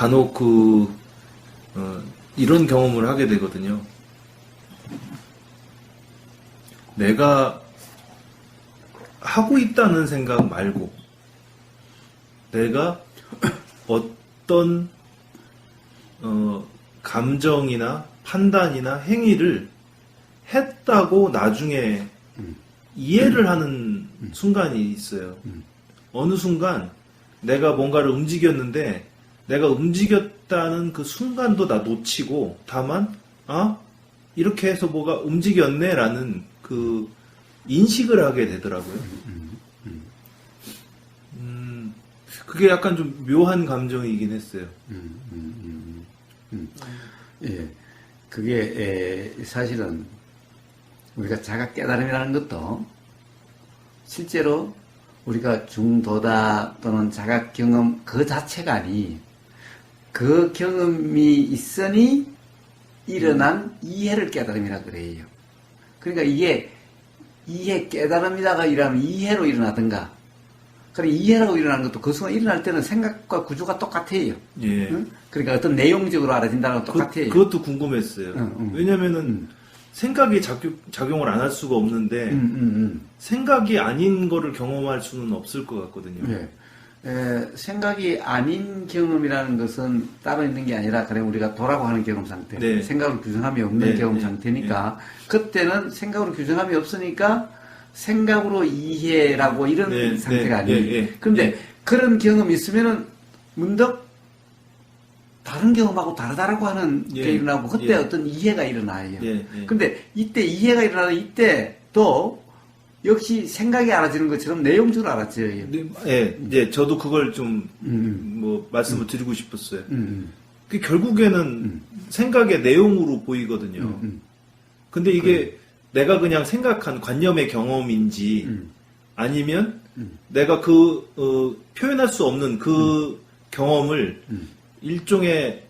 간혹 이런 경험을 하게 되거든요. 내가 하고 있다는 생각 말고 내가 어떤 감정이나 판단이나 행위를 했다고 나중에 이해를 하는 순간이 있어요. 어느 순간 내가 뭔가를 움직였는데 내가 움직였다는 그 순간도 나 놓치고 다만 이렇게 해서 뭐가 움직였네 라는 그 인식을 하게 되더라고요. 그게 약간 좀 묘한 감정이긴 했어요. 예, 그게 사실은 우리가 자각 깨달음이라는 것도 실제로 우리가 중도다 또는 자각 경험 그 자체가 아니 그 경험이 있으니 일어난 이해를 깨달음이라 그래요. 그러니까 이게 이해 깨달음이다가 일어나면 이해로 일어나든가 그래 이해라고 일어나는 것도 그 순간 일어날 때는 생각과 구조가 똑같아요. 예. 응? 그러니까 어떤 내용적으로 알아진다는 건 똑같아요. 그것도 궁금했어요. 왜냐면은 생각이 작용을 안 할 수가 없는데 생각이 아닌 거를 경험할 수는 없을 것 같거든요. 네. 생각이 아닌 경험이라는 것은 따로 있는 게 아니라 그냥 우리가 도라고 하는 경험 상태, 네. 생각으로 규정함이 없는 네. 경험 네. 상태니까 그때는 생각으로 규정함이 없으니까 생각으로 이해라고 이런 네. 상태가 네. 아니에요. 네. 그런데 네. 그런 경험이 있으면은 문득 다른 경험하고 다르다라고 하는 예. 게 일어나고 그때 예. 어떤 이해가 일어나요. 예. 근데 이때 이해가 일어나는 이때 또 역시 생각이 알아지는 것처럼 내용적으로 알아져요. 네, 저도 그걸 좀 말씀을 드리고 싶었어요. 그 결국에는 생각의 내용으로 보이거든요. 근데 이게 내가 그냥 생각한 관념의 경험인지 아니면 내가 표현할 수 없는 그 경험을 일종의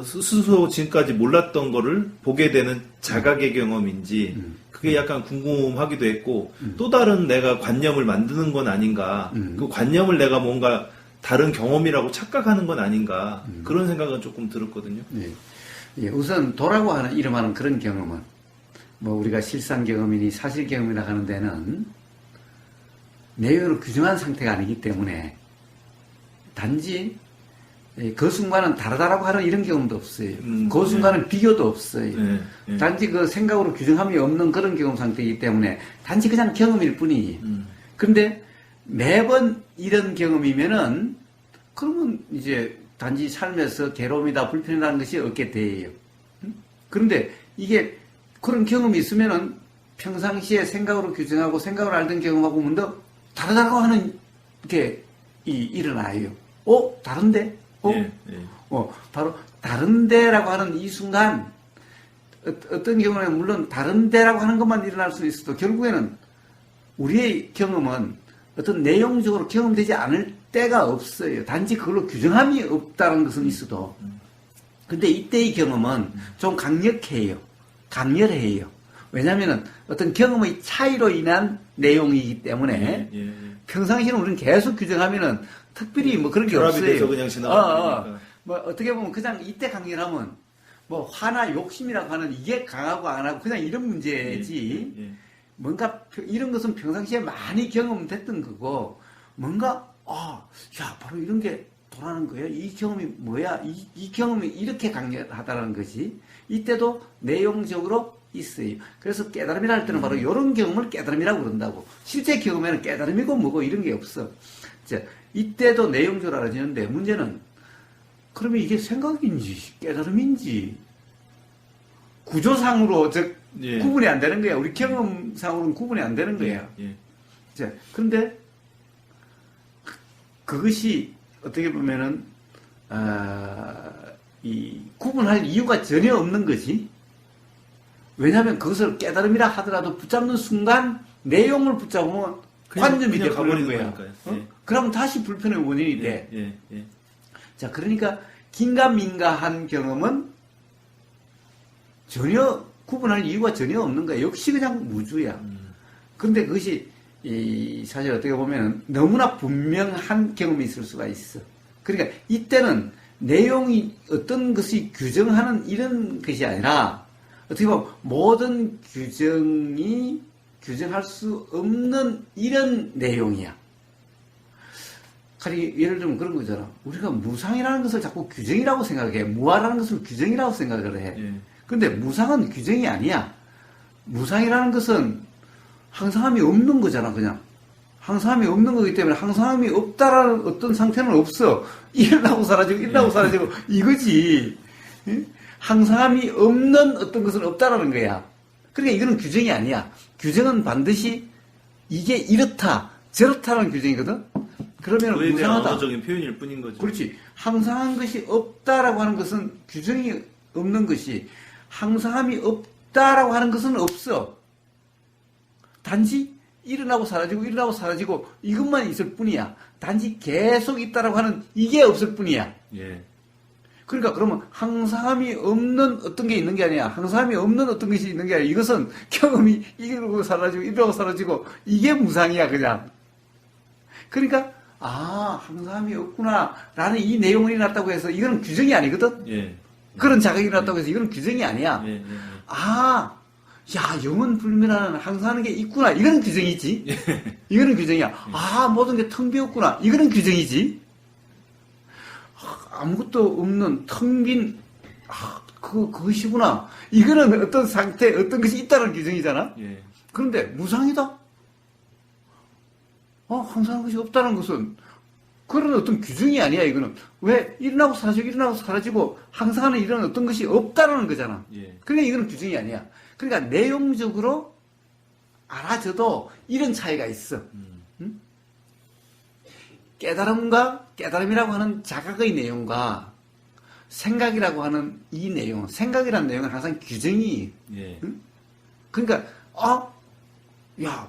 스스로 지금까지 몰랐던 거를 보게 되는 자각의 경험인지 그게 약간 궁금하기도 했고 또 다른 내가 관념을 만드는 건 아닌가 그 관념을 내가 뭔가 다른 경험이라고 착각하는 건 아닌가 그런 생각은 조금 들었거든요. 예, 우선 도라고 하는 이름하는 그런 경험은 뭐 우리가 실상 경험이니 사실 경험이라 하는 데는 내용으로 규정한 상태가 아니기 때문에 단지 그 순간은 다르다라고 하는 이런 경험도 없어요. 그 순간은 비교도 없어요. 단지 그 생각으로 규정함이 없는 그런 경험 상태이기 때문에 단지 그냥 경험일 뿐이에요. 그런데 매번 이런 경험이면은 그러면 이제 단지 삶에서 괴로움이다 불편이라는 것이 없게 돼요. 그런데 이게 그런 경험이 있으면은 평상시에 생각으로 규정하고 생각을 알던 경험하고 문득 다르다고 하는 게 일어나요. 다른데? 바로 다른데라고 하는 이 순간 어떤 경우는 물론 다른데라고 하는 것만 일어날 수 있어도 결국에는 우리의 경험은 어떤 내용적으로 경험되지 않을 때가 없어요. 단지 그걸로 규정함이 없다는 것은 있어도. 근데 이때의 경험은 좀 강력해요. 강렬해요. 왜냐하면 어떤 경험의 차이로 인한 내용이기 때문에 평상시에는 우리는 계속 규정하면은 특별히 뭐 그런 게 없어요. 돼서 그냥 지나가니까. 뭐 어떻게 보면 그냥 이때 강렬하면 뭐 화나 욕심이라고 하는 이게 강하고 안 하고 그냥 이런 문제지. 뭔가 이런 것은 평상시에 많이 경험됐던 거고 뭔가 바로 이런 게 돌아가는 거예요. 이 경험이 뭐야? 이 경험이 이렇게 강렬하다는 것이 이때도 내용적으로 있어요. 그래서 깨달음이라 할 때는 바로 이런 경험을 깨달음이라고 그런다고. 실제 경험에는 깨달음이고 뭐고 이런 게 없어. 자, 이때도 내용적으로 알아지는데 문제는 그러면 이게 생각인지 깨달음인지 구조상으로 구분이 안 되는 거야. 우리 경험상으로는 구분이 안 되는 거야. 자, 그런데 그것이 어떻게 보면은 이 구분할 이유가 전혀 없는 거지. 왜냐하면 그것을 깨달음이라 하더라도 붙잡는 순간 내용을 붙잡으면 관념이 되어버리는 거야. 그러면 다시 불편의 원인이 돼. 자, 그러니까 긴가민가한 경험은 전혀 구분할 이유가 전혀 없는 거야. 역시 그냥 무주야. 그런데 그것이 사실 어떻게 보면 너무나 분명한 경험이 있을 수가 있어. 그러니까 이때는 내용이 어떤 것이 규정하는 이런 것이 아니라 어떻게 보면 모든 규정이 규정할 수 없는 이런 내용이야. 예를 들면 그런 거잖아. 우리가 무상이라는 것을 자꾸 규정이라고 생각해. 무아라는 것을 규정이라고 생각을 해. 예. 근데 무상은 규정이 아니야. 무상이라는 것은 항상함이 없는 거잖아, 그냥. 항상함이 없는 거기 때문에 항상함이 없다라는 어떤 상태는 없어. 일어나고 사라지고, 일어나고 사라지고, 이거지. 예? 항상함이 없는 어떤 것은 없다라는 거야. 그러니까 이거는 규정이 아니야. 규정은 반드시 이게 이렇다, 저렇다라는 규정이거든? 그러면 그에 대한 무상하다. 언어적인 표현일 뿐인 거죠. 그렇지. 항상한 것이 없다라고 하는 것은 규정이 없는 것이, 항상함이 없다라고 하는 것은 없어. 단지 일어나고 사라지고 일어나고 사라지고 이것만 있을 뿐이야. 단지 계속 있다라고 하는 이게 없을 뿐이야. 예. 그러니까 그러면 항상함이 없는 어떤 게 있는 게 아니야. 항상함이 없는 어떤 것이 있는 게 아니야. 이것은 경험이 이러고 사라지고 이러고 사라지고 이게 무상이야, 그냥. 그러니까 항상함이 없구나 라는 이 내용이 났다고 해서 이거는 규정이 아니거든. 예. 그런 자각이 났다고 해서 이거는 규정이 아니야. 예. 예. 영원 불멸하는 항상하는 게 있구나. 이거는 규정이지. 이거는 규정이야. 모든 게 텅 비었구나. 이거는 규정이지. 아무것도 없는 텅 빈, 그것이구나. 이거는 어떤 상태, 어떤 것이 있다는 규정이잖아. 예. 그런데 무상이다? 항상한 것이 없다는 것은 그런 어떤 규정이 아니야, 이거는. 왜? 일어나고 사라지고 항상하는 이런 어떤 것이 없다는 거잖아. 예. 그러니까 이거는 규정이 아니야. 그러니까 내용적으로 알아져도 이런 차이가 있어. 응? 깨달음이라고 하는 자각의 내용과 생각이라고 하는 이 내용, 생각이라는 내용은 항상 규정이. 예. 응? 그러니까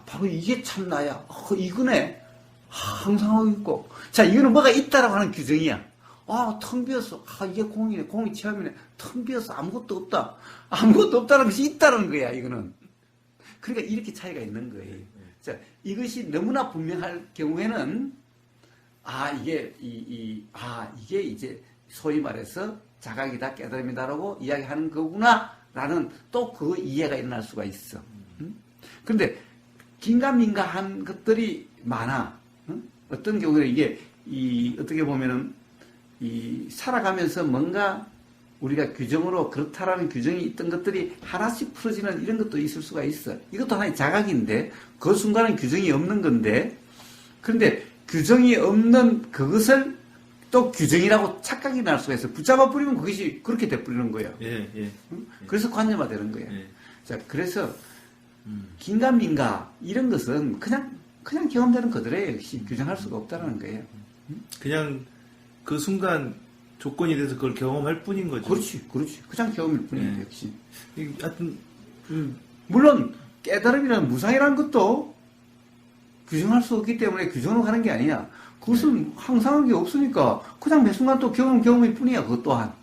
바로 이게 참 나야. 이거네. 항상 하고 있고. 자, 이거는 뭐가 있다라고 하는 규정이야. 텅 비었어. 이게 공이네. 공이 체험이네. 텅 비었어. 아무것도 없다. 아무것도 없다는 것이 있다는 거야, 이거는. 그러니까 이렇게 차이가 있는 거예요. 자, 이것이 너무나 분명할 경우에는, 이게 이제 소위 말해서 자각이다, 깨달음이다라고 이야기하는 거구나, 라는 또 그 이해가 일어날 수가 있어. 그런데 긴가민가한 것들이 많아. 어떤 경우에 이게 어떻게 보면은 살아가면서 뭔가 우리가 규정으로 그렇다라는 규정이 있던 것들이 하나씩 풀어지는 이런 것도 있을 수가 있어. 이것도 하나의 자각인데 그 순간은 규정이 없는 건데, 그런데 규정이 없는 그것을 또 규정이라고 착각이 날 수가 있어. 붙잡아 버리면 그것이 그렇게 돼버리는 거예요. 예. 그래서 관념화되는 거예요. 예. 자, 그래서 긴가민가 이런 것은 그냥 경험되는 거더래요. 역시 규정할 수가 없다는 거예요. 그냥 그 순간 조건이 돼서 그걸 경험할 뿐인 거죠. 그렇지. 그냥 경험일 뿐이에요. 예. 역시. 하여튼 물론 깨달음이라는 무상이라는 것도 규정할 수 없기 때문에 규정으로 가는 게 아니야. 그것은 항상한 게 없으니까 그냥 매 순간 또 경험일 뿐이야. 그것 또한.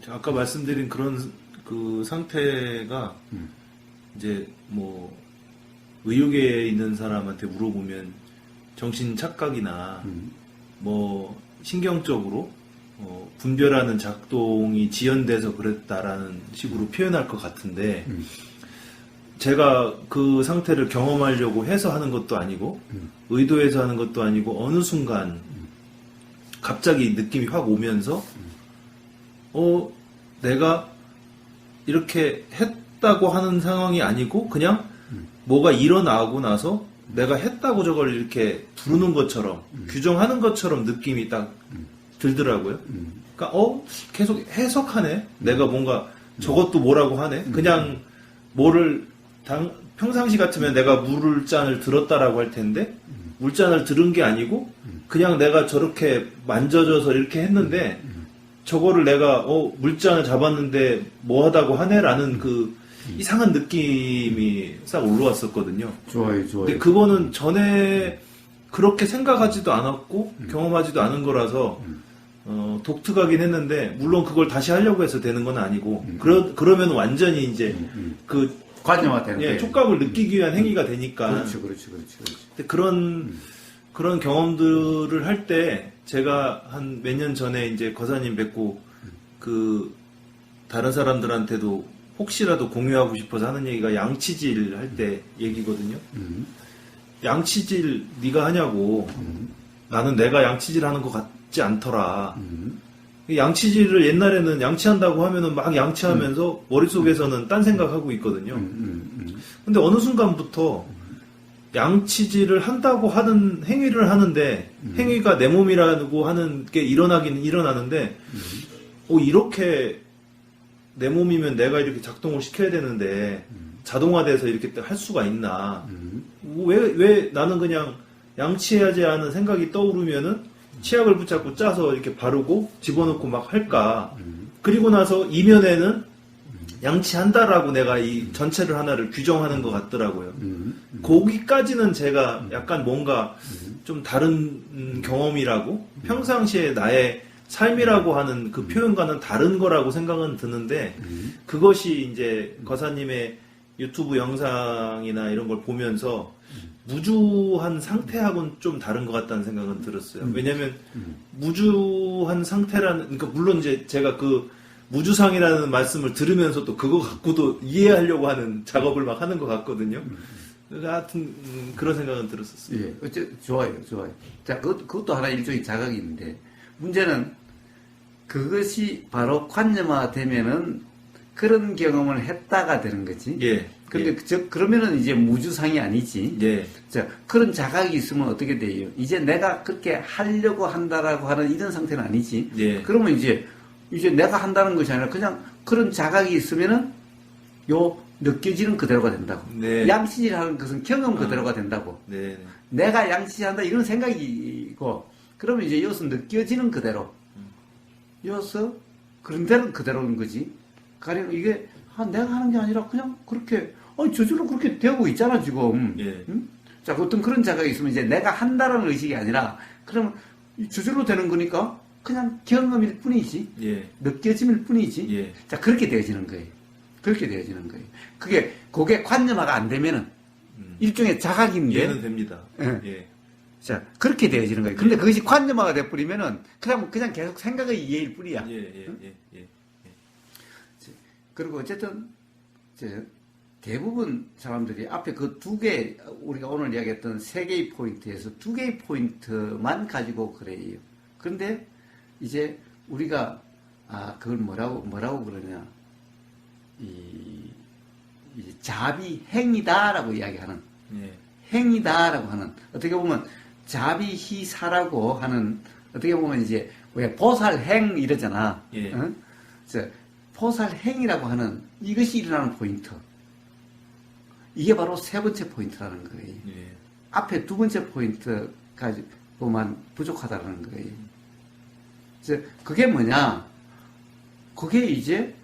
아까 말씀드린 그런 그 상태가 이제 뭐 의욕에 있는 사람한테 물어보면 정신 착각이나 뭐 신경적으로 분별하는 작동이 지연돼서 그랬다라는 식으로 표현할 것 같은데 제가 그 상태를 경험하려고 해서 하는 것도 아니고 의도해서 하는 것도 아니고 어느 순간 갑자기 느낌이 확 오면서 내가 이렇게 했다고 하는 상황이 아니고 그냥 뭐가 일어나고 나서 내가 했다고 저걸 이렇게 부르는 것처럼 규정하는 것처럼 느낌이 딱 들더라고요. 그러니까 계속 해석하네. 내가 뭔가 저것도 뭐라고 하네. 그냥 뭐를 평상시 같으면 내가 물잔을 들었다라고 할 텐데 물잔을 들은 게 아니고 그냥 내가 저렇게 만져져서 이렇게 했는데 저거를 내가 물잔을 잡았는데 뭐 하다고 하네라는 그 이상한 느낌이 싹 올라왔었거든요. 좋아요. 근데 그거는 전에 그렇게 생각하지도 않았고 경험하지도 않은 거라서 독특하긴 했는데 물론 그걸 다시 하려고 해서 되는 건 아니고 그러면 완전히 이제 그 관념화되는 거예요. 촉감을 느끼기 위한 행위가 되니까. 그렇지. 근데 그런 경험들을 할 때 제가 한 몇 년 전에 이제 거사님 뵙고 다른 사람들한테도 혹시라도 공유하고 싶어서 하는 얘기가 양치질 할 때 얘기거든요. 양치질 네가 하냐고. 나는 내가 양치질 하는 것 같지 않더라. 양치질을 옛날에는 양치한다고 하면은 막 양치하면서 머릿속에서는 딴 생각하고 있거든요. 근데 어느 순간부터 양치질을 한다고 하는 행위를 하는데 행위가 내 몸이라고 하는 게 일어나기는 일어나는데 이렇게 내 몸이면 내가 이렇게 작동을 시켜야 되는데 자동화돼서 이렇게 할 수가 있나. 왜 나는 그냥 양치해야지 하는 생각이 떠오르면은 치약을 붙잡고 짜서 이렇게 바르고 집어넣고 막 할까. 그리고 나서 이면에는 양치한다라고 내가 이 전체를 하나를 규정하는 것 같더라고요. 거기까지는 제가 약간 뭔가 좀 다른 경험이라고 평상시에 나의 삶이라고 하는 그 표현과는 다른 거라고 생각은 드는데 그것이 이제 거사님의 유튜브 영상이나 이런 걸 보면서 무주한 상태하고는 좀 다른 것 같다는 생각은 들었어요. 왜냐면 무주한 상태라는, 그러니까 물론 이제 제가 그 무주상이라는 말씀을 들으면서 또 그거 갖고도 이해하려고 하는 작업을 막 하는 것 같거든요. 하여튼 그런 생각은 들었었어요. 예, 좋아요. 자, 그것도 하나 일종의 자각이 있는데 문제는 그것이 바로 관념화되면은 그런 경험을 했다가 되는 거지. 예. 근데 그러면은 이제 무주상이 아니지. 예. 자, 그런 자각이 있으면 어떻게 돼요? 이제 내가 그렇게 하려고 한다라고 하는 이런 상태는 아니지. 예. 그러면 이제 내가 한다는 것이 아니라 그냥 그런 자각이 있으면은 느껴지는 그대로가 된다고. 네. 양치질 하는 것은 경험 그대로가 된다고. 네. 내가 양치한다 이런 생각이고, 그러면 이제 이것은 느껴지는 그대로. 이어서 그런 데는 그대로인 거지. 가령 이게 내가 하는 게 아니라 그냥 그렇게 저절로 그렇게 되고 있잖아 지금. 예. 응? 자, 어떤 그런 자각이 있으면 이제 내가 한다라는 의식이 아니라 그러면 저절로 되는 거니까 그냥 경험일 뿐이지. 예. 느껴짐일 뿐이지. 예. 자, 그렇게 되어지는 거예요. 그렇게 되어지는 거예요. 그게 관념화가 안 되면은 일종의 자각인데. 이해는 됩니다. 예. 예. 자, 그렇게 되어지는 거예요. 근데 그것이 관념화가 돼버리면은 그냥 계속 생각의 이해일 뿐이야. 예. 응? 예. 그리고 어쨌든 대부분 사람들이 앞에 그 두 개, 우리가 오늘 이야기했던 세 개의 포인트에서 두 개의 포인트만 가지고 그래요. 그런데 이제 우리가 그걸 뭐라고 그러냐, 이 자비행이다라고 이야기하는, 예. 행이다라고 하는, 어떻게 보면 자비희사라고 하는, 어떻게 보면 이제 왜 보살행 이러잖아. 예. 응? 보살행이라고 하는 이것이 일어나는 포인트. 이게 바로 세 번째 포인트라는 거예요. 예. 앞에 두 번째 포인트까지만 부족하다는 거예요. 그게 뭐냐? 그게 이제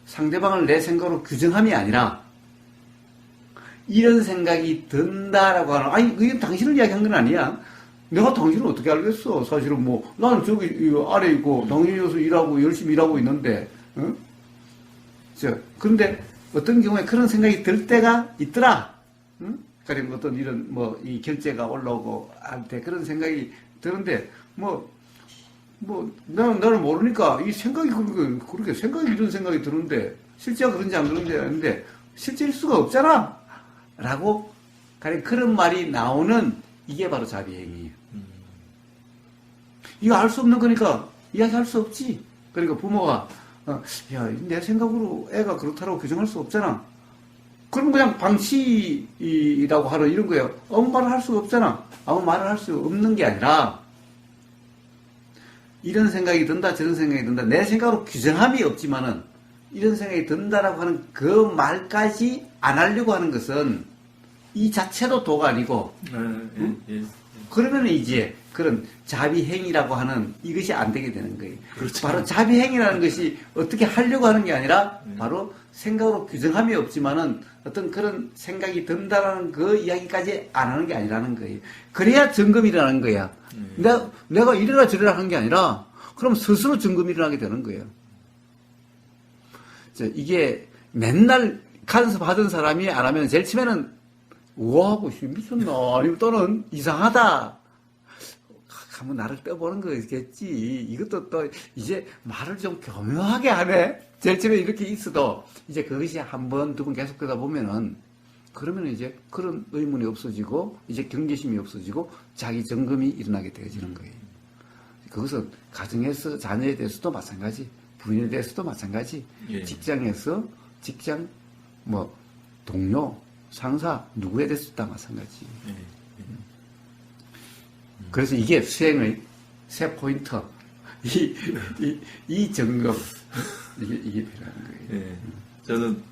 상대방을 내 생각으로 규정함이 아니라 이런 생각이 든다라고 하는, 이건 당신을 이야기한 건 아니야. 내가 당신을 어떻게 알겠어? 사실은 나는 저기 아래 있고 당신이 여기서 일하고 열심히 일하고 있는데, 응? 그런데 어떤 경우에 그런 생각이 들 때가 있더라. 응? 그리고 어떤 이런 이 결제가 올라오고 할 때 그런 생각이 드는데, 나는 모르니까 이 생각이 그렇게 생각이 이런 생각이 드는데 실제가 그런지 안 그런지 아는데 실제일 수가 없잖아. 라고 그런 말이 나오는 이게 바로 자비행위예요. 이거 알 수 없는 거니까 이야기할 수 없지. 그러니까 부모가 내 생각으로 애가 그렇다고 규정할 수 없잖아. 그럼 그냥 방치라고 하는 이런 거예요. 아무 말을 할 수가 없잖아. 아무 말을 할 수 없는 게 아니라 이런 생각이 든다 저런 생각이 든다 내 생각으로 규정함이 없지만은 이런 생각이 든다라고 하는 그 말까지 안 하려고 하는 것은 이 자체도 도가 아니고 예. 그러면 이제 그런 자비행위라고 하는 이것이 안 되게 되는 거예요. 그렇죠. 바로 자비행위라는 것이 어떻게 하려고 하는 게 아니라 바로 생각으로 규정함이 없지만은 어떤 그런 생각이 든다라는 그 이야기까지 안 하는 게 아니라는 거예요. 그래야 점검이 일어나는 거야. 내가 이래라 저래라 하는 게 아니라 그럼 스스로 점검이 일어나게 되는 거예요. 이게 맨날 간섭 하던 사람이 안 하면 제일 처음에는 우와하고 미쳤나 아니면 또는 이상하다 한번 나를 떠보는 거겠지. 이것도 또 이제 말을 좀 교묘하게 하네. 제일 처음에 이렇게 있어도 이제 그것이 한 번, 두 번 계속되다 보면은 그러면 이제 그런 의문이 없어지고 이제 경계심이 없어지고 자기 점검이 일어나게 되어지는 거예요. 그것은 가정에서 자녀에 대해서도 마찬가지, 부인에 대해서도 마찬가지, 예. 직장에서 직장, 뭐 동료, 상사 누구에 대해서도 다 마찬가지. 예. 그래서 이게 수행의 세 포인트, 이 점검, 이게 필요한 거예요. 예. 저는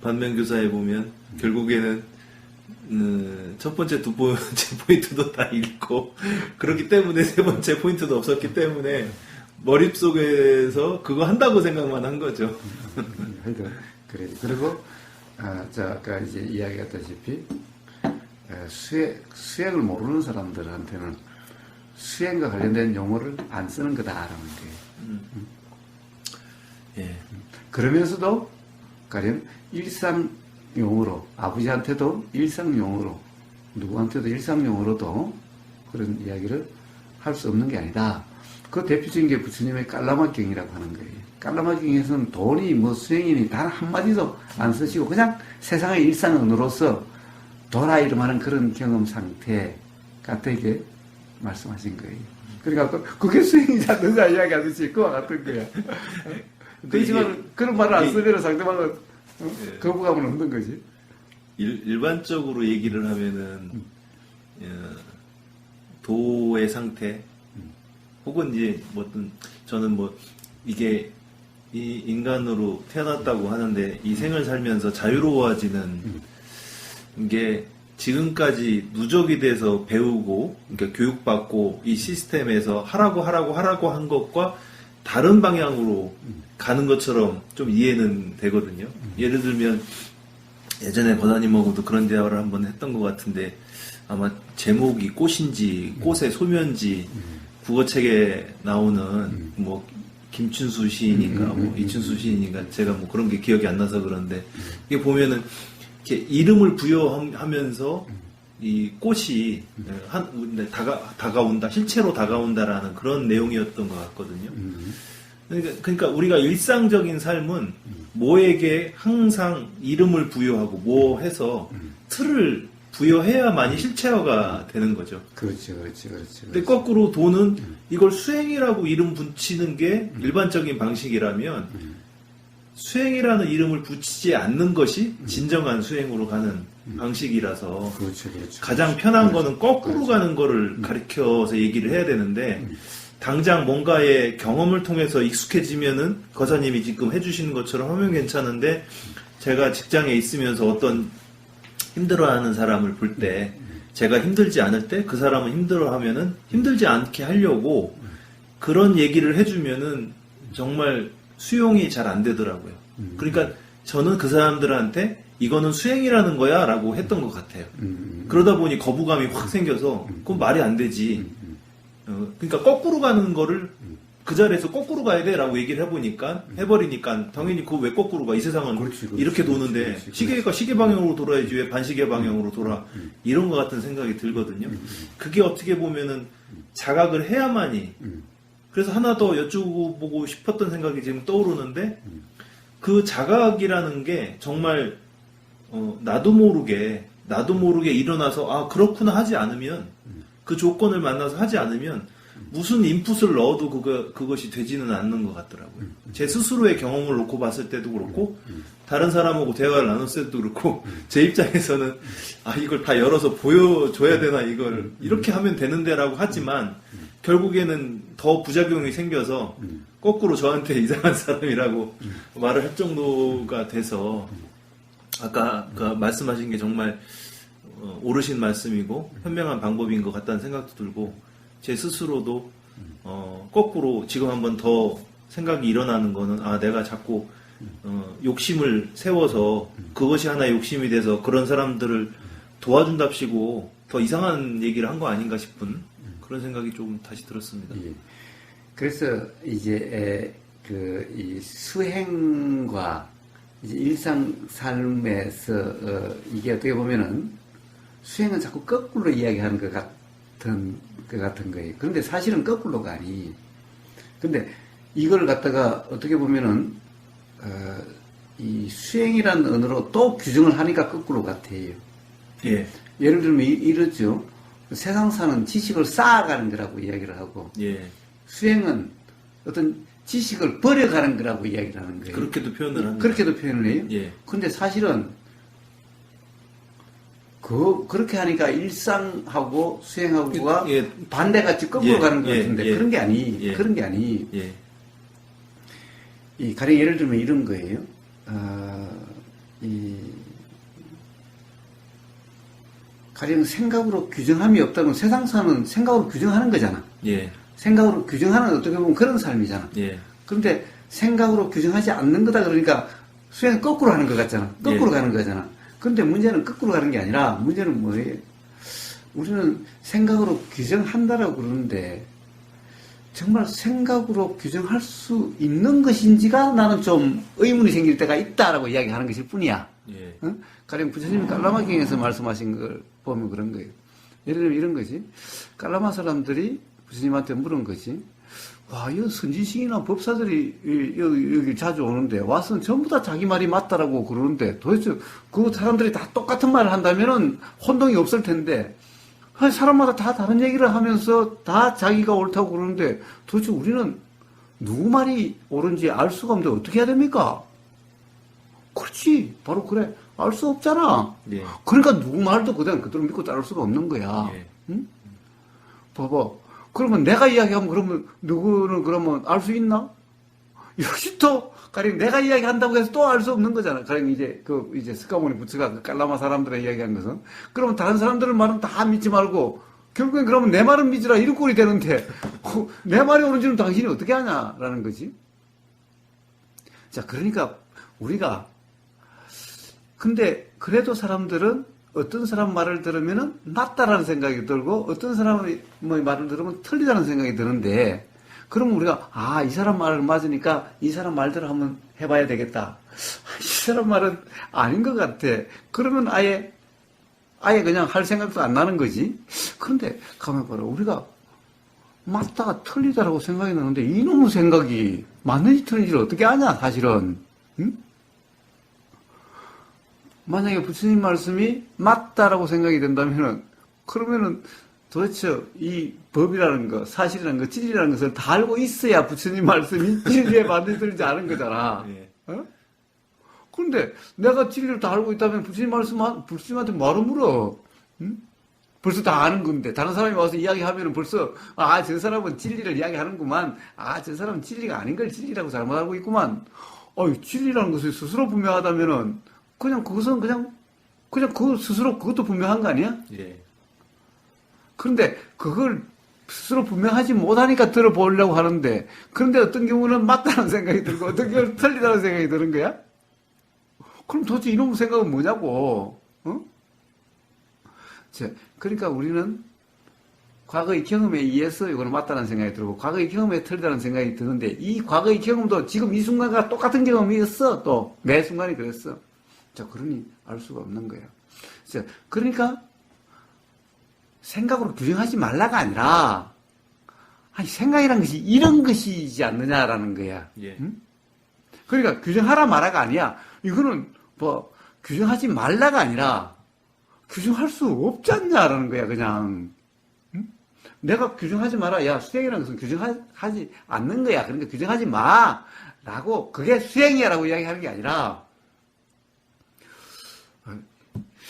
반면교사에 보면 결국에는 첫 번째, 두 번째 포인트도 다 잃고 그렇기 때문에 세 번째 포인트도 없었기 때문에 머릿속에서 그거 한다고 생각만 한 거죠. 그래. 그리고 아까 이제 이야기했다시피 수행을 모르는 사람들한테는 수행과 관련된 용어를 안 쓰는 거다라는 거예요. 예. 그러면서도 가령 일상 용어로 아버지한테도 일상 용어로 누구한테도 일상 용어로도 그런 이야기를 할 수 없는 게 아니다. 그 대표적인 게 부처님의 깔라마경이라고 하는 거예요. 깔라마경에서는 돈이 뭐 수행이니 단 한마디도 안 쓰시고 그냥 세상의 일상 언어로서 도라 이름하는 그런 경험 상태 같게 말씀하신 거예요. 그러니까 그게 수행이지 않느냐 이야기하듯이 그와 같은 거야. 그렇지만 그런 말을 안 쓰면 상대방은 거부감은 없는 거지. 일반적으로 얘기를 하면은 도의 상태 혹은 이제 저는 이게 이 인간으로 태어났다고 하는데 이 생을 살면서 자유로워지는 게 지금까지 누적이 돼서 배우고 그러니까 교육받고 이 시스템에서 하라고 한 것과 다른 방향으로 가는 것처럼 좀 이해는 되거든요. 예를 들면 예전에 권사님하고도 그런 대화를 한번 했던 것 같은데 아마 제목이 꽃인지 꽃의 소면지 국어책에 나오는 뭐 김춘수 시인인가 뭐 이춘수 시인인가 제가 뭐 그런 게 기억이 안 나서 그런데 이게 보면은 이렇게 이름을 부여하면서 이 꽃이 다가온다 실체로 다가온다라는 그런 내용이었던 것 같거든요. 그러니까 우리가 일상적인 삶은 뭐에게 항상 이름을 부여하고 뭐 해서 틀을 부여해야만이 실체화가 되는 거죠. 그렇지. 근데 거꾸로 돈은 이걸 수행이라고 이름 붙이는 게 일반적인 방식이라면 수행이라는 이름을 붙이지 않는 것이 진정한 수행으로 가는 방식이라서 그렇죠. 가장 편한 거는 거꾸로 가는 거를 가르쳐서 얘기를 해야 되는데 당장 뭔가의 경험을 통해서 익숙해지면은 거사님이 지금 해주시는 것처럼 하면 괜찮은데 제가 직장에 있으면서 어떤 힘들어하는 사람을 볼 때 제가 힘들지 않을 때 그 사람은 힘들어하면은 힘들지 않게 하려고 그런 얘기를 해주면은 정말 수용이 잘 안 되더라고요. 그러니까 저는 그 사람들한테 이거는 수행이라는 거야 라고 했던 것 같아요. 그러다 보니 거부감이 확 생겨서 그건 말이 안 되지. 그러니까 거꾸로 가는 거를 그 자리에서 거꾸로 가야 돼 라고 얘기를 해버리니까 당연히 그거 왜 거꾸로 가? 이 세상은 그렇지, 이렇게 도는데 시계가 시계 방향으로 돌아야지 왜 반시계 방향으로 돌아? 이런 것 같은 생각이 들거든요. 그게 어떻게 보면은 자각을 해야만이 그래서 하나 더 여쭤보고 싶었던 생각이 지금 떠오르는데 그 자각이라는 게 정말 나도 모르게 일어나서 아 그렇구나 하지 않으면 그 조건을 만나서 하지 않으면 무슨 인풋을 넣어도 그것이 되지는 않는 것 같더라고요. 제 스스로의 경험을 놓고 봤을 때도 그렇고 다른 사람하고 대화를 나눴을 때도 그렇고 제 입장에서는 아 이걸 다 열어서 보여줘야 되나 이걸 이렇게 하면 되는데라고 하지만 결국에는 더 부작용이 생겨서 거꾸로 저한테 이상한 사람이라고 말을 할 정도가 돼서 아까 그 말씀하신 게 정말 옳으신 말씀이고 현명한 방법인 것 같다는 생각도 들고 제 스스로도 거꾸로 지금 한번 더 생각이 일어나는 거는 아 내가 자꾸 욕심을 세워서 그것이 하나의 욕심이 돼서 그런 사람들을 도와준답시고 더 이상한 얘기를 한 거 아닌가 싶은 그런 생각이 좀 다시 들었습니다. 예. 그래서 이제 이 수행과 이제 일상 삶에서 이게 어떻게 보면은 수행은 자꾸 거꾸로 이야기하는 것 같은 것 같은 거예요. 그런데 사실은 거꾸로가 아니. 근데 이걸 갖다가 어떻게 보면은, 이 수행이라는 언어로 또 규정을 하니까 거꾸로 같아요. 예. 예를 들면 이렇죠. 세상사는 지식을 쌓아가는 거라고 이야기를 하고, 예. 수행은 어떤 지식을 버려가는 거라고 이야기를 하는 거예요. 그렇게도 표현을 합니다. 그렇게도 표현을 해요. 예. 근데 사실은 그렇게 하니까 일상하고 수행하고가 예. 반대같이 거꾸로 예. 가는 것 예. 같은데 예. 그런 게 아니. 예. 그런 게 아니. 예. 이 가령 예를 들면 이런 거예요. 가령 생각으로 규정함이 없다면 세상사는 생각으로 규정하는 거잖아. 예. 생각으로 규정하는 어떻게 보면 그런 삶이잖아. 예. 그런데 생각으로 규정하지 않는 거다 그러니까 수행은 거꾸로 하는 것 같잖아. 거꾸로 예. 가는 거잖아. 그런데 문제는 거꾸로 가는 게 아니라 문제는 뭐예요? 우리는 생각으로 규정한다라고 그러는데 정말 생각으로 규정할 수 있는 것인지가 나는 좀 의문이 생길 때가 있다라고 이야기하는 것일 뿐이야. 예. 어? 가령 부처님이 깔라마경에서 말씀하신 걸 보면 그런 거예요. 예를 들면 이런 거지. 깔라마 사람들이 부처님한테 물은 거지. 와, 이 선지식이나 법사들이 여기 자주 오는데 와서는 전부 다 자기 말이 맞다라고 그러는데 도대체 그 사람들이 다 똑같은 말을 한다면은 혼동이 없을 텐데 사람마다 다 다른 얘기를 하면서 다 자기가 옳다고 그러는데 도대체 우리는 누구 말이 옳은지 알 수가 없는데 어떻게 해야 됩니까? 그렇지. 바로 그래. 알 수 없잖아. 예. 그러니까 누구 말도 그대로 믿고 따를 수가 없는 거야. 예. 응? 봐봐. 그러면 내가 이야기하면 그러면 누구는 그러면 알 수 있나? 역시 또 가령 내가 이야기한다고 해서 또 알 수 없는 거잖아. 가령 이제 스카모니 부처가 그 깔라마 사람들의 이야기한 것은 그러면 다른 사람들의 말은 다 믿지 말고 결국엔 그러면 내 말은 믿으라 이런 꼴이 되는데 내 말이 옳은지는 당신이 어떻게 하냐라는 거지. 자, 그러니까 우리가 근데 그래도 사람들은 어떤 사람 말을 들으면은 맞다라는 생각이 들고 어떤 사람의 말을 들으면 틀리다는 생각이 드는데 그러면 우리가 이 사람 말을 맞으니까 이 사람 말대로 한번 해봐야 되겠다. 이 사람 말은 아닌 것 같아. 그러면 아예 그냥 할 생각도 안 나는 거지. 그런데 가만 봐라. 우리가 맞다가 틀리다라고 생각이 나는데 이놈의 생각이 맞는지 틀린지를 어떻게 아냐 사실은. 응? 만약에 부처님 말씀이 맞다라고 생각이 된다면은, 그러면은 도대체 이 법이라는 거, 사실이라는 거, 진리라는 것을 다 알고 있어야 부처님 말씀이 진리에 맞는지 틀린지 아는 거잖아. 예. 어? 그런데 내가 진리를 다 알고 있다면 부처님한테 뭐하러 물어? 응? 벌써 다 아는 건데, 다른 사람이 와서 이야기하면은 벌써, 저 사람은 진리를 이야기하는구만. 저 사람은 진리가 아닌 걸 진리라고 잘못 알고 있구만. 진리라는 것이 스스로 분명하다면은, 그것은 그냥 그 스스로 그것도 분명한 거 아니야? 예. 그런데 그걸 스스로 분명하지 못하니까 들어보려고 하는데, 그런데 어떤 경우는 맞다는 생각이 들고, 어떤 경우는 틀리다는 생각이 드는 거야? 그럼 도대체 이놈의 생각은 뭐냐고, 어? 그러니까 우리는 과거의 경험에 의해서 이거는 맞다는 생각이 들고, 과거의 경험에 틀리다는 생각이 드는데, 이 과거의 경험도 지금 이 순간과 똑같은 경험이었어, 또. 매 순간이 그랬어. 자, 그러니 알 수가 없는 거예요. 자, 그러니까 생각으로 규정하지 말라가 아니라 생각이란 것이 이런 것이지 않느냐라는 거야. 예. 응? 그러니까 규정하라 말아가 아니야. 이거는 규정하지 말라가 아니라 규정할 수 없지 않냐라는 거야, 그냥. 응? 내가 규정하지 마라. 야, 수행이라는 것은 규정하지 않는 거야. 그러니까 규정하지 마. 라고, 그게 수행이야라고 이야기하는 게 아니라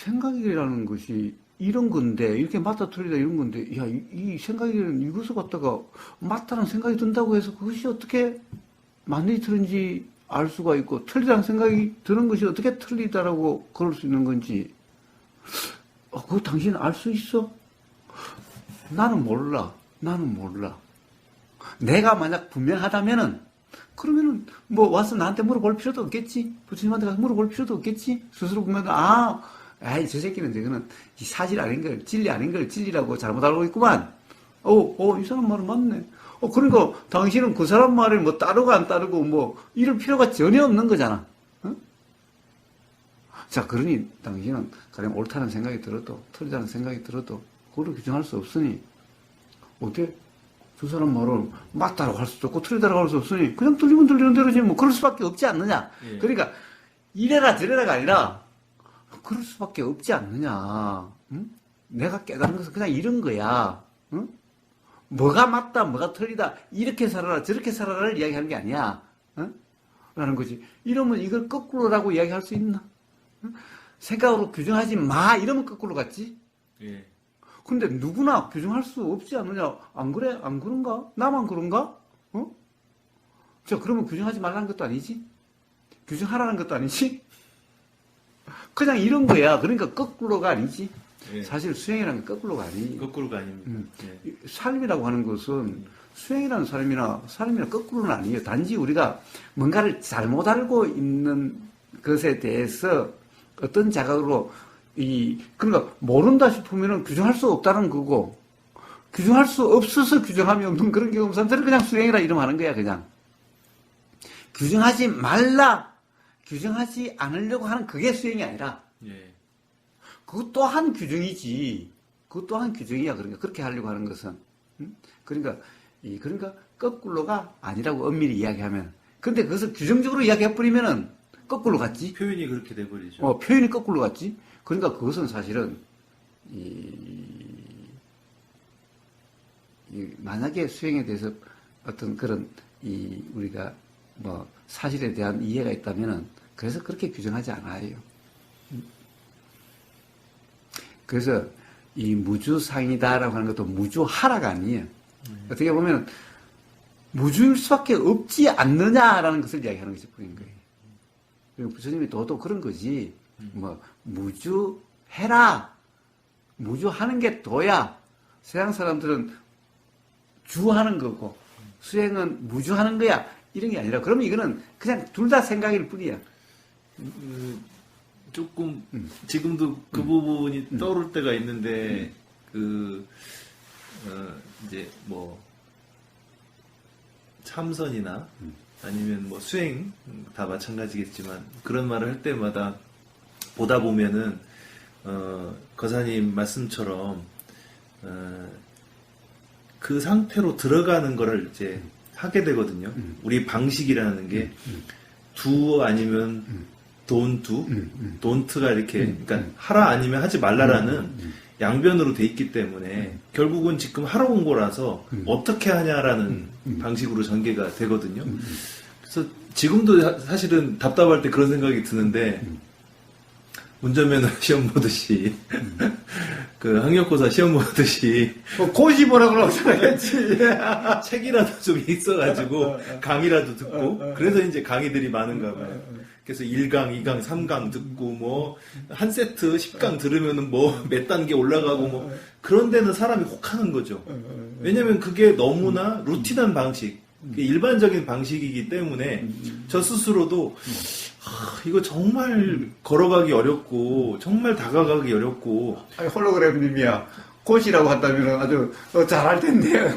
생각이라는 것이 이런 건데, 이렇게 맞다 틀리다 이런 건데, 야, 이 생각이라는 이것을 갖다가 맞다는 생각이 든다고 해서 그것이 어떻게 맞는지 틀린지 알 수가 있고, 틀리다는 생각이 드는 것이 어떻게 틀리다라고 그럴 수 있는 건지, 그거 당신 알 수 있어? 나는 몰라. 내가 만약 분명하다면은, 그러면은, 와서 나한테 물어볼 필요도 없겠지? 부처님한테 가서 물어볼 필요도 없겠지? 스스로 보면, 저 새끼는 저거는 사실 아닌 걸, 진리 아닌 걸 진리라고 잘못 알고 있구만. 이 사람 말은 맞네. 그러니까 당신은 그 사람 말을 따르고 안 따르고 이럴 필요가 전혀 없는 거잖아. 어? 자, 그러니 당신은 가령 옳다는 생각이 들어도, 틀리다는 생각이 들어도, 그걸 규정할 수 없으니, 어때? 저 사람 말을 맞다라고 할 수도 없고 틀리다라고 할 수 없으니 그냥 들리면 들리는 대로지 뭐 그럴 수밖에 없지 않느냐. 예. 그러니까 이래라 저래라가 아니라 그럴 수밖에 없지 않느냐. 응? 내가 깨달은 것은 그냥 이런 거야. 응? 뭐가 맞다, 뭐가 틀리다, 이렇게 살아라, 저렇게 살아라를 이야기하는 게 아니야. 응? 라는 거지. 이러면 이걸 거꾸로라고 이야기할 수 있나? 응? 생각으로 규정하지 마, 이러면 거꾸로 갔지? 예. 근데 누구나 규정할 수 없지 않느냐? 안 그래? 안 그런가? 나만 그런가? 어? 자, 그러면 규정하지 말라는 것도 아니지? 규정하라는 것도 아니지? 그냥 이런 거야. 그러니까 거꾸로가 아니지? 예. 사실 수행이라는 게 거꾸로가 아니. 거꾸로가 아닙니다. 예. 삶이라고 하는 것은 수행이라는 삶이나 거꾸로는 아니에요. 단지 우리가 뭔가를 잘못 알고 있는 것에 대해서 어떤 자각으로 그러니까 모른다 싶으면은 규정할 수 없다는 거고, 규정할 수 없어서 규정함이 없는 그런 경험상들을 그냥 수행이라 이름하는 거야, 그냥. 규정하지 말라, 규정하지 않으려고 하는 그게 수행이 아니라, 예. 그것 또한 규정이지. 그것 또한 규정이야. 그러니까 그렇게 하려고 하는 것은. 응? 그러니까 거꾸로가 아니라고 엄밀히 이야기하면. 근데 그것을 규정적으로 이야기해버리면은 거꾸로 갔지. 표현이 그렇게 돼버리죠. 표현이 거꾸로 갔지. 그러니까 그것은 사실은 만약에 수행에 대해서 어떤 그런 우리가 뭐 사실에 대한 이해가 있다면은 그래서 그렇게 규정하지 않아요. 그래서 이 무주상이다라고 하는 것도 무주하라가 아니에요. 어떻게 보면 무주일 수밖에 없지 않느냐라는 것을 이야기하는 것이 뿐인 거예요. 그리고 부처님이 도도 그런 거지. 뭐 무주해라. 무주하는 게 도야. 세상 사람들은 주하는 거고 수행은 무주하는 거야. 이런 게 아니라 그러면 이거는 그냥 둘 다 생각일 뿐이야. 조금 지금도 그 부분이 떠오를 때가 있는데 이제 뭐 참선이나 아니면 뭐 수행 다 마찬가지겠지만 그런 말을 할 때마다 보다 보면은 거사님 말씀처럼 그 상태로 들어가는 거를 이제 하게 되거든요. 우리 방식이라는 게 두 아니면 돈투, 돈트가 이렇게 그러니까 하라 아니면 하지 말라라는 양변으로 돼 있기 때문에 결국은 지금 하러 온 거라서 어떻게 하냐라는 방식으로 전개가 되거든요. 그래서 지금도 사실은 답답할 때 그런 생각이 드는데 운전면허 시험 보듯이 그 학력고사 시험 보듯이 고시 보라 그러고 생각했지. 책이라도 좀 있어가지고 강의라도 듣고 그래서 이제 강의들이 많은가 봐요. 그래서 1강, 2강, 3강 듣고 뭐 한 세트 10강 들으면은 뭐 몇 단계 올라가고 뭐 그런 데는 사람이 혹하는 거죠. 왜냐면 그게 너무나 루틴한 방식, 일반적인 방식이기 때문에 저 스스로도 이거 정말 걸어가기 어렵고 정말 다가가기 어렵고. 아니, 홀로그램님이야. 고시라고 한다면 아주 잘할 텐데.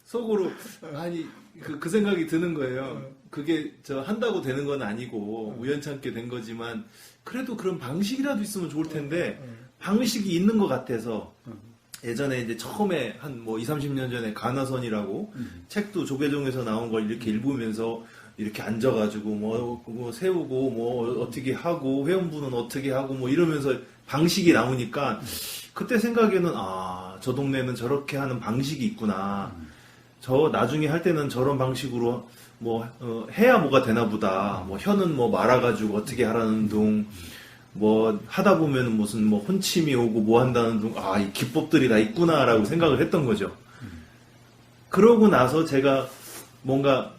속으로 아니 그 생각이 드는 거예요. 그게 저 한다고 되는 건 아니고 우연찮게 된 거지만 그래도 그런 방식이라도 있으면 좋을 텐데 방식이 있는 것 같아서 예전에 이제 처음에 한 뭐 20-30년 전에 가나선이라고 책도 조계종에서 나온 걸 이렇게 읽으면서 이렇게 앉아가지고 뭐 세우고 뭐 어떻게 하고 회원부는 어떻게 하고 뭐 이러면서 방식이 나오니까 그때 생각에는 저 동네는 저렇게 하는 방식이 있구나. 저 나중에 할 때는 저런 방식으로 뭐 해야 뭐가 되나 보다. 뭐 혀는 뭐 말아가지고 어떻게 하라는 둥. 뭐 하다 보면은 무슨 뭐 혼침이 오고 뭐 한다는 둥. 이 기법들이 다 있구나라고 생각을 했던 거죠. 그러고 나서 제가 뭔가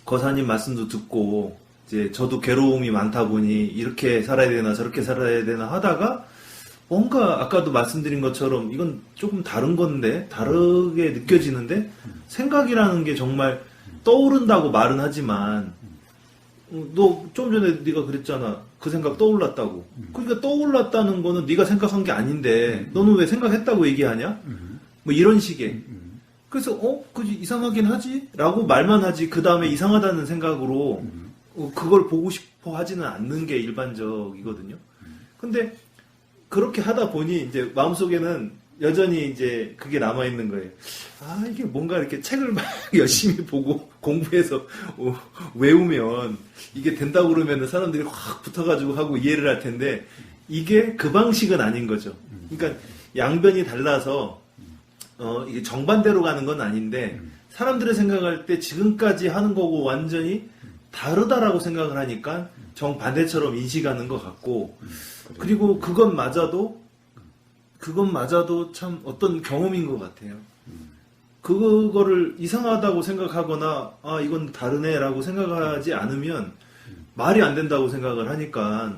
거사님 말씀도 듣고 이제 저도 괴로움이 많다 보니 이렇게 살아야 되나 저렇게 살아야 되나 하다가 뭔가 아까도 말씀드린 것처럼 이건 조금 다른 건데 다르게 느껴지는데 생각이라는 게 정말 떠오른다고 말은 하지만 너 좀 전에 네가 그랬잖아. 그 생각 떠올랐다고. 그러니까 떠올랐다는 거는 네가 생각한 게 아닌데 너는 왜 생각했다고 얘기하냐? 뭐 이런 식의. 그래서 그지 이상하긴 하지? 라고 말만 하지 그 다음에 이상하다는 생각으로 그걸 보고 싶어 하지는 않는 게 일반적이거든요. 근데 그렇게 하다 보니 이제 마음속에는 여전히 이제 그게 남아있는 거예요. 아, 이게 뭔가 이렇게 책을 막 열심히 보고 공부해서 외우면 이게 된다고 그러면 사람들이 확 붙어가지고 하고 이해를 할 텐데 이게 그 방식은 아닌 거죠. 그러니까 양변이 달라서 이게 정반대로 가는 건 아닌데 사람들의 생각할 때 지금까지 하는 거고 완전히 다르다라고 생각을 하니까 정반대처럼 인식하는 것 같고 그리고 그것마저도 참 어떤 경험인 것 같아요. 그거를 이상하다고 생각하거나 아 이건 다르네라고 생각하지 않으면 말이 안 된다고 생각을 하니까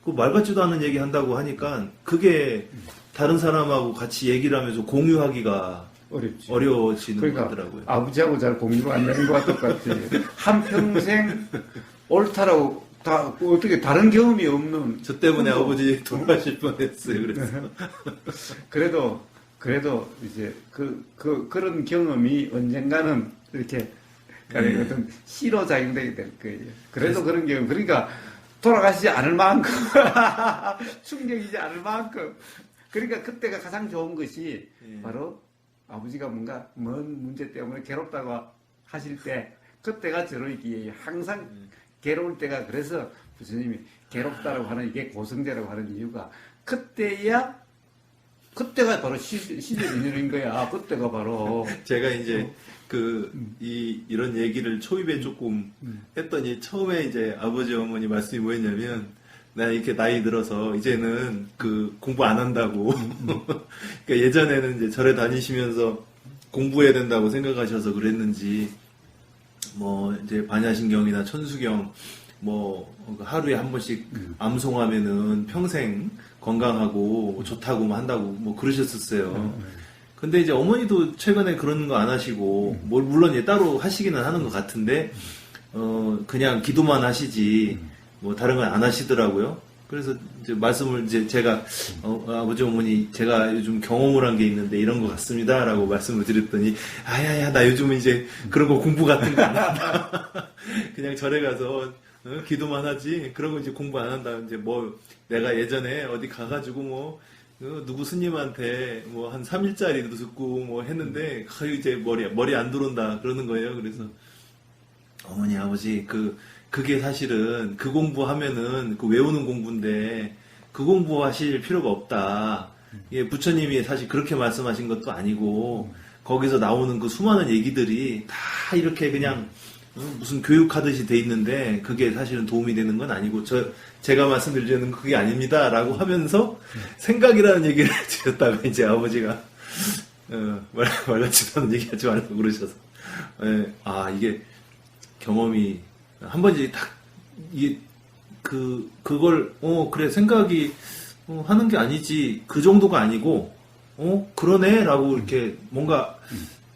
그 말 같지도 않은 얘기 한다고 하니까 그게 다른 사람하고 같이 얘기를 하면서 공유하기가 어렵지. 어려워지는 그러니까 것 같더라고요. 아버지하고 잘 공유가 안 되는 것과 똑같이 한평생 옳다라고 다 어떻게 다른 경험이 없는 저 때문에 아버지 돌아가실 뻔했어요. 그래서 그래도 이제 그런 경험이 언젠가는 이렇게 어떤 시로 작용되게 될 거예요. 그래서 그런 경험 그러니까 돌아가시지 않을 만큼 충격이지 않을 만큼 그러니까 그때가 가장 좋은 것이 바로 아버지가 뭔가 먼 문제 때문에 괴롭다고 하실 때 그때가 저럴 기회예요. 항상 괴로울 때가 그래서 부처님이 괴롭다라고 하는 이게 고성제라고 하는 이유가 그때가 바로 시절인연인 거야. 그때가 바로 제가 이제 이런 얘기를 초입에 조금 했더니 처음에 이제 아버지 어머니 말씀이 뭐였냐면 나 이렇게 나이 들어서 이제는 공부 안 한다고. 그러니까 예전에는 이제 절에 다니시면서 공부해야 된다고 생각하셔서 그랬는지 뭐 이제 반야신경이나 천수경 뭐 하루에 한 번씩 암송하면은 평생 건강하고 좋다고 한다고 뭐 그러셨었어요. 근데 이제 어머니도 최근에 그런 거 안 하시고 뭐 물론 이제 따로 하시기는 하는 것 같은데 그냥 기도만 하시지 뭐 다른 건 안 하시더라고요. 그래서 이제 말씀을 이제 제가 아버지 어머니 제가 요즘 경험을 한 게 있는데 이런 것 같습니다라고 말씀을 드렸더니 아야야 나 요즘은 이제 그런 거 공부 같은 거 안 한다. 그냥 절에 가서 기도만 하지 그러고 이제 공부 안 한다. 이제 뭐 내가 예전에 어디 가가지고 뭐 누구 스님한테 뭐 한 3일짜리도 듣고 뭐 했는데 이제 머리 안 들어온다 그러는 거예요. 그래서 어머니 아버지 그게 사실은 그 공부하면은 그 외우는 공부인데 그 공부하실 필요가 없다. 예, 부처님이 사실 그렇게 말씀하신 것도 아니고 거기서 나오는 그 수많은 얘기들이 다 이렇게 그냥 무슨 교육하듯이 돼 있는데 그게 사실은 도움이 되는 건 아니고 제가 말씀드리려는 그게 아닙니다라고 하면서 생각이라는 얘기를 드렸다가 이제 아버지가 말같지도 않은 얘기 하지 말라고 그러셔서 이게 경험이 한 번 이제 딱 이게 그걸 그래 생각이 하는 게 아니지 그 정도가 아니고 그러네라고 이렇게 뭔가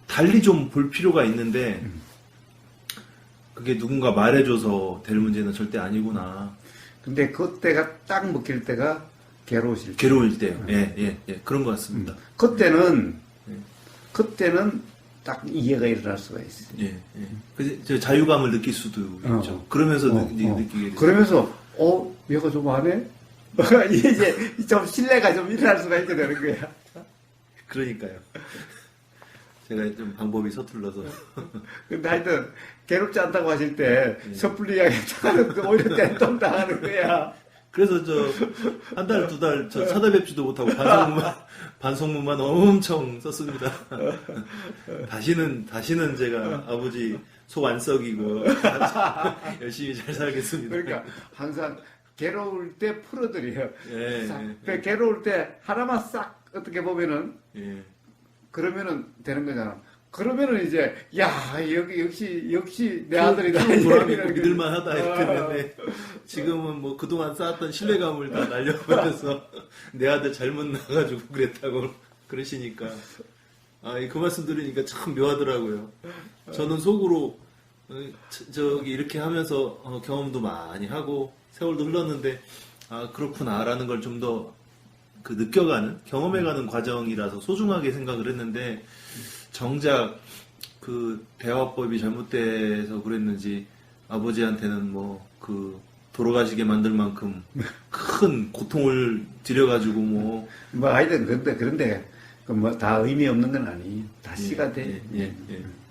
달리 좀 볼 필요가 있는데 그게 누군가 말해줘서 될 문제는 절대 아니구나. 근데 그때가 딱 먹힐 때가 괴로우실 때. 괴로울 때요. 예. 그런 것 같습니다. 그때는 딱 이해가 일어날 수가 있어요. 예. 그래서 자유감을 느낄 수도 있죠. 그러면서 느끼게 되죠. 그러면서 얘가 좀 안 해? 이제 좀 신뢰가 좀 일어날 수가 있게 되는 거야. 그러니까요. 제가 좀 방법이 서툴러서. 근데 하여튼 괴롭지 않다고 하실 때 섣불리 하겠다는 오히려 대통 당하는 거야. 그래서 한 달, 두 달 찾아뵙지도 못하고 반성문만 엄청 썼습니다. 다시는 제가 아버지 속 안 썩이고 열심히 잘 살겠습니다. 그러니까 항상 괴로울 때 풀어드려요. 예. 괴로울 때 하나만 싹 어떻게 보면은 그러면은 되는 거잖아. 그러면은 이제 역시 내 아들이다. 보람이 있고 믿을만 하다 이렇게 되는데 지금은 뭐 그동안 쌓았던 신뢰감을 다 날려버려서 내 아들 잘못 나가지고 그랬다고 그러시니까 그 말씀 들으니까 참 묘하더라고요. 저는 속으로 이렇게 하면서 경험도 많이 하고 세월도 흘렀는데 그렇구나라는 걸 좀 더 느껴가는 경험해가는 과정이라서 소중하게 생각을 했는데 정작 대화법이 잘못돼서 그랬는지 아버지한테는 돌아가시게 만들 만큼 큰 고통을 드려가지고 하여튼 그런데 그 뭐 다 의미 없는 건 아니에요. 다 예, 시가 돼. 예.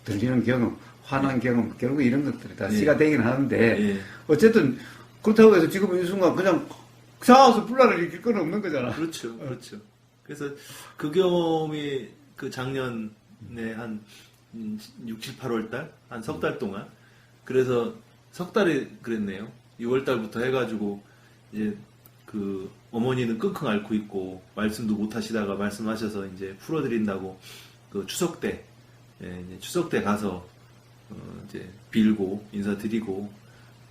들리는 경험, 화난 경험, 결국 이런 것들이 다 예. 시가 되긴 하는데, 예. 어쨌든, 그렇다고 해서 지금 이 순간 그냥 싸워서 분란을 일으킬 건 없는 거잖아. 그렇죠, 그렇죠. 그래서 그 경험이 그 작년에 한 6, 7, 8월 달? 한 석 달 동안. 그래서 석 달이 그랬네요. 6월 달부터 해가지고, 이제 그 어머니는 끙끙 앓고 있고, 말씀도 못 하시다가 말씀하셔서 이제 풀어드린다고 그 추석 때, 이제 추석 때 가서, 이제 빌고, 인사드리고,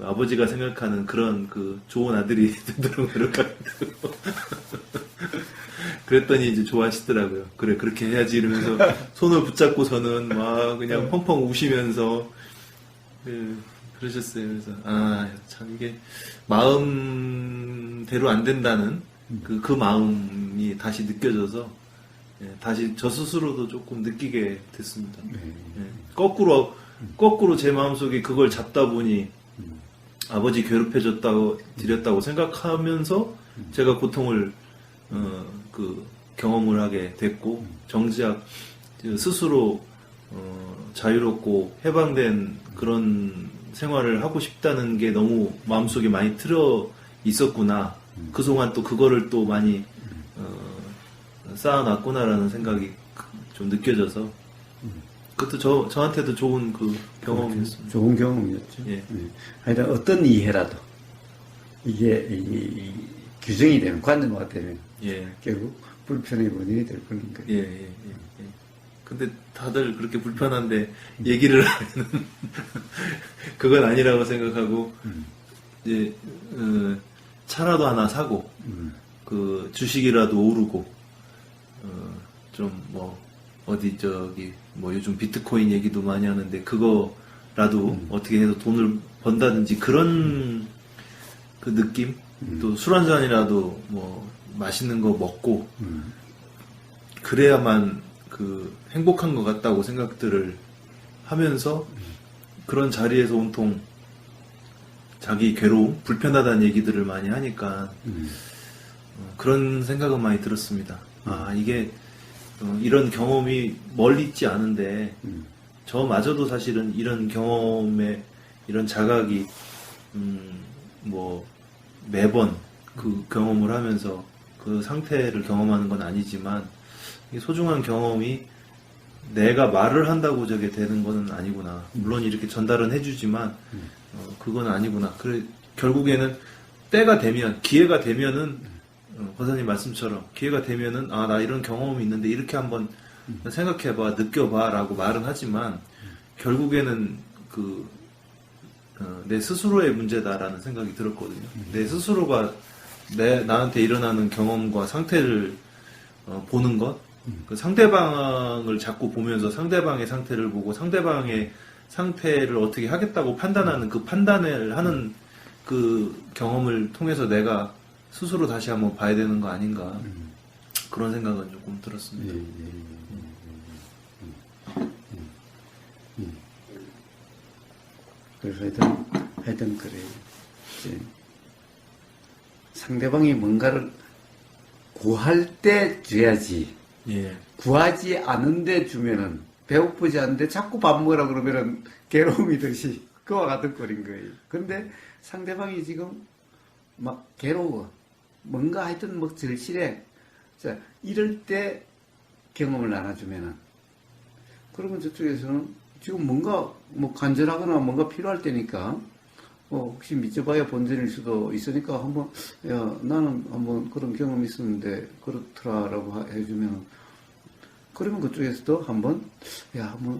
아버지가 생각하는 그런 그 좋은 아들이 되도록 노력하겠다고. 그랬더니 이제 좋아하시더라고요. 그래, 그렇게 해야지 이러면서 손을 붙잡고서는 막 그냥 펑펑 우시면서, 그러셨어요. 그래서, 참 이게 마음대로 안 된다는 그 마음이 다시 느껴져서, 다시 저 스스로도 조금 느끼게 됐습니다. 거꾸로 제 마음속에 그걸 잡다 보니, 아버지 드렸다고 생각하면서 제가 고통을 경험을 하게 됐고 정작 스스로 자유롭고 해방된 그런 생활을 하고 싶다는 게 너무 마음속에 많이 틀어 있었구나. 그동안 또 그거를 또 많이 쌓아놨구나라는 생각이 좀 느껴져서 그것도 저한테도 좋은 그 경험이었습니다. 좋은 경험이었죠. 예. 하여튼 어떤 이해라도 이게 이 규정이 되면, 관념화가 되면 예. 결국 불편의 원인이 될 거는 거예요. 예. 근데 다들 그렇게 불편한데 얘기를 하면 그건 아니라고 생각하고 이제 차라도 하나 사고 그 주식이라도 오르고 좀 뭐 어디 뭐 요즘 비트코인 얘기도 많이 하는데 그거라도 어떻게 해서 돈을 번다든지 그런 그 느낌 또 술 한 잔이라도 뭐 맛있는 거 먹고 그래야만 그 행복한 것 같다고 생각들을 하면서 그런 자리에서 온통 자기 괴로움, 불편하다는 얘기들을 많이 하니까 그런 생각은 많이 들었습니다. 이게 이런 경험이 멀리 있지 않은데 저마저도 사실은 이런 경험에 이런 자각이 뭐 매번 그 경험을 하면서 그 상태를 경험하는 건 아니지만 이 소중한 경험이 내가 말을 한다고 저게 되는 건 아니구나. 물론 이렇게 전달은 해주지만 그건 아니구나. 그래 결국에는 때가 되면 기회가 되면은 권사님 말씀처럼 기회가 되면은 나 이런 경험이 있는데 이렇게 한번 생각해봐, 느껴봐라고 말은 하지만 결국에는 내 스스로의 문제다라는 생각이 들었거든요. 내 스스로가 나한테 일어나는 경험과 상태를 보는 것, 그 상대방을 자꾸 보면서 상대방의 상태를 보고 상대방의 상태를 어떻게 하겠다고 판단하는 그 판단을 하는 그 경험을 통해서 내가 스스로 다시 한번 봐야 되는 거 아닌가 그런 생각은 조금 들었습니다. 그래서 하여튼 그래요. 이제 상대방이 뭔가를 구할 때 줘야지. 예. 구하지 않은데 주면은 배고프지 않은데 자꾸 밥 먹으라 그러면은 괴로움이 듯이 그와 같은 꼴인 거예요. 근데 상대방이 지금 막 괴로워. 뭔가 하여튼 뭐 절실해. 자, 이럴 때 경험을 나눠주면은 그러면 저쪽에서는 지금 뭔가 뭐 간절하거나 뭔가 필요할 때니까 혹시 믿어봐야 본전일 수도 있으니까 한번 나는 한번 그런 경험이 있었는데 그렇더라라고 해주면 그러면 그쪽에서도 한번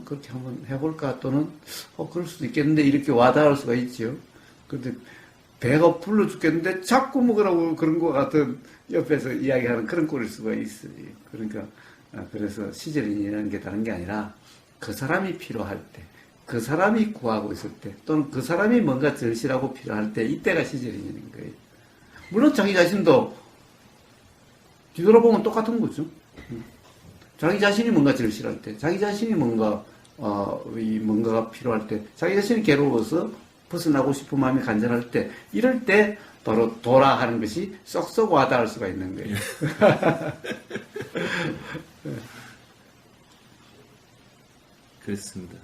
그렇게 한번 해볼까 또는 그럴 수도 있겠는데 이렇게 와닿을 수가 있죠. 그런데 배가 불러 죽겠는데 자꾸 먹으라고 그런 것 같은 옆에서 이야기하는 그런 꼴일 수가 있어요. 그러니까 그래서 시절인이라는 게 다른 게 아니라 그 사람이 필요할 때, 그 사람이 구하고 있을 때, 또는 그 사람이 뭔가 절실하고 필요할 때, 이때가 시절인인 거예요. 물론 자기 자신도 뒤돌아보면 똑같은 거죠. 자기 자신이 뭔가 절실할 때, 자기 자신이 뭔가가 필요할 때, 자기 자신이 괴로워서 벗어나고 싶은 마음이 간절할 때, 이럴 때 바로 도라 하는 것이 쏙쏙 와닿을 수가 있는 거예요. 그렇습니다.